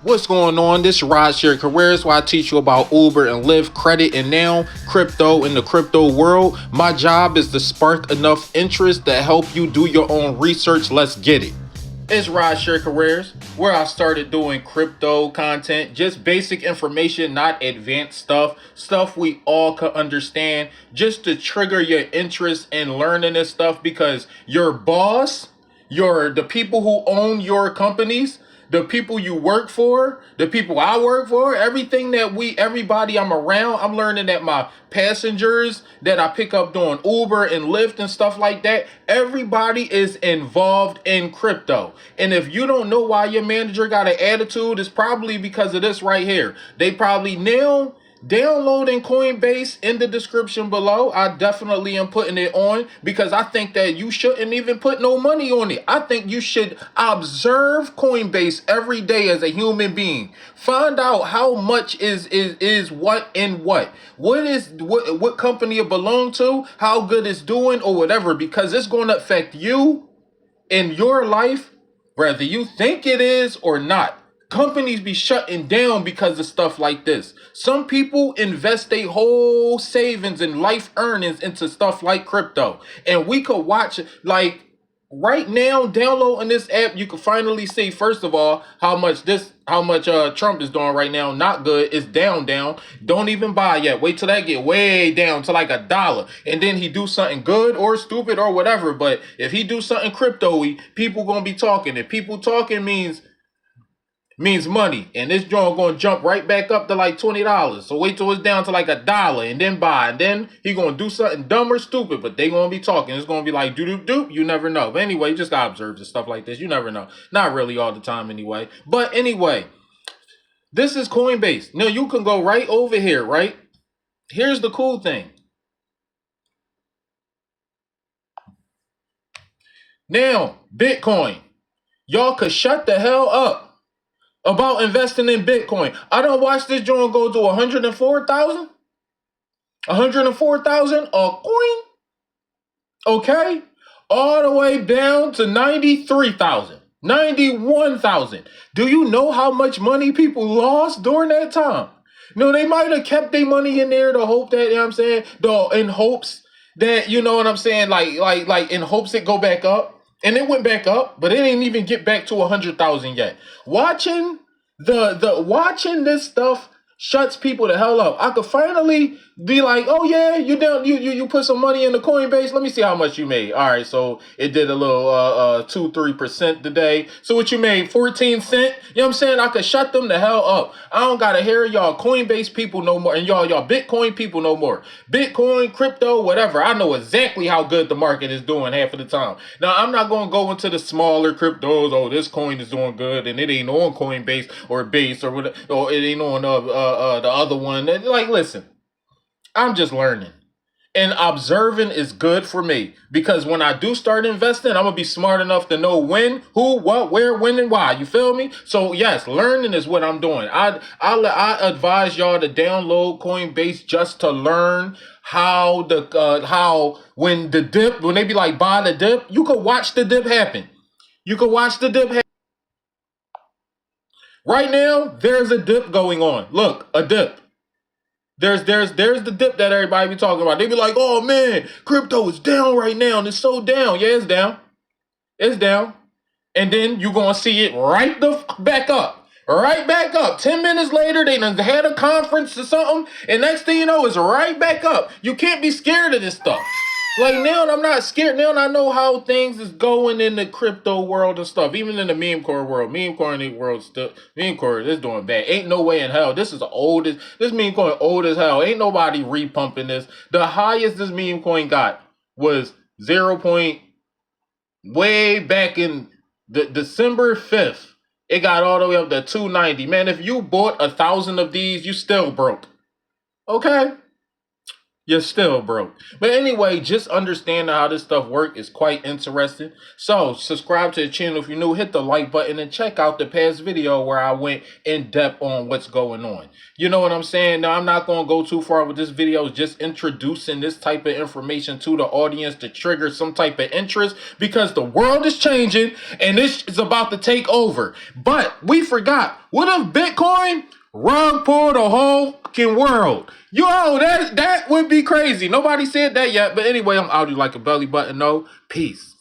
What's going on? This is Rideshare Careers, where I teach you about Uber and Lyft, credit, and now crypto in the crypto world. My job is to spark enough interest to help you do your own research. Let's get it. It's Rideshare Careers, where I started doing crypto content, just basic information, not advanced stuff we all could understand, just to trigger your interest in learning this stuff, because your boss, the people who own your companies, the people you work for, the people I work for, everybody I'm around, I'm learning that my passengers that I pick up doing Uber and Lyft and stuff like that, everybody is involved in crypto. And if you don't know why your manager got an attitude, it's probably because of this right here. They probably now downloading Coinbase in the description below. I definitely am putting it on because I think that you shouldn't even put no money on it. I think you should observe Coinbase every day as a human being. Find out how much is what and what company it belong to, how good it's doing or whatever, because it's going to affect you in your life whether you think it is or not. Companies be shutting down because of stuff like this. Some people invest their whole savings and life earnings into stuff like crypto. And we could watch, like, right now, downloading this app, you can finally see, first of all, how much Trump is doing right now. Not good. It's down. Don't even buy yet. Wait till that get way down to like $1. And then he do something good or stupid or whatever. But if he do something crypto-y, people gonna be talking. If people talking means money, and this joint gonna jump right back up to like $20. So wait till it's down to like $1 and then buy, and then he gonna do something dumb or stupid, but they gonna be talking. It's gonna be like doop. You never know. But anyway, you just gotta observe and stuff like this. You never know. Not really all the time anyway. But anyway, this is Coinbase. Now you can go right over here, right? Here's the cool thing. Now, Bitcoin. Y'all could shut the hell up about investing in Bitcoin. I don't watch this joint go to 104,000. 104,000 a coin. Okay? All the way down to 93,000. 91,000. Do you know how much money people lost during that time? No, they might have kept their money in there to hope that, you know what I'm saying? In hopes that, you know what I'm saying? Like in hopes it go back up. And it went back up, but it didn't even get back to 100,000 yet. Watching watching this stuff shuts people the hell up. I could finally be like, oh yeah, you put some money in the Coinbase. Let me see how much you made. All right, so it did a little 2-3% today. So what you made, 14 cents? You know what I'm saying? I could shut them the hell up. I don't gotta hear y'all Coinbase people no more, and y'all Bitcoin people no more. Bitcoin, crypto, whatever. I know exactly how good the market is doing half of the time. Now I'm not gonna go into the smaller cryptos. Oh, this coin is doing good, and it ain't on Coinbase or Base or whatever, or it ain't on the other one. Like, listen, I'm just learning. And observing is good for me, because when I do start investing, I'm gonna be smart enough to know when, who, what, where, when, and why. You feel me? So yes, learning is what I'm doing. I advise y'all to download Coinbase just to learn how when they be like buy the dip, you could watch the dip happen. You could watch the dip happen. Right now, there's a dip going on. Look, a dip. There's the dip that everybody be talking about. They be like, oh man, crypto is down right now, and it's so down. Yeah, it's down. It's down. And then you're gonna see it right the back up. Right back up. 10 minutes later, they done had a conference or something, and next thing you know, it's right back up. You can't be scared of this stuff. Like, now I'm not scared. Now I know how things is going in the crypto world and stuff. Even in the meme coin world. Meme coin world still, meme coin is doing bad. Ain't no way in hell. This meme coin old as hell. Ain't nobody repumping this. The highest this meme coin got was 0. Way back in the December 5th. It got all the way up to 290. Man, if you bought 1,000 of these, you still broke. Okay? You're still broke. But anyway, just understanding how this stuff works is quite interesting. So subscribe to the channel if you're new, hit the like button, and check out the past video where I went in depth on what's going on. You know what I'm saying? Now, I'm not going to go too far with this video. It's just introducing this type of information to the audience to trigger some type of interest, because the world is changing and this is about to take over. But we forgot, what if Bitcoin rug pull the whole fucking world? Yo, that would be crazy. Nobody said that yet. But anyway, I'm out. You like a belly button. No, peace.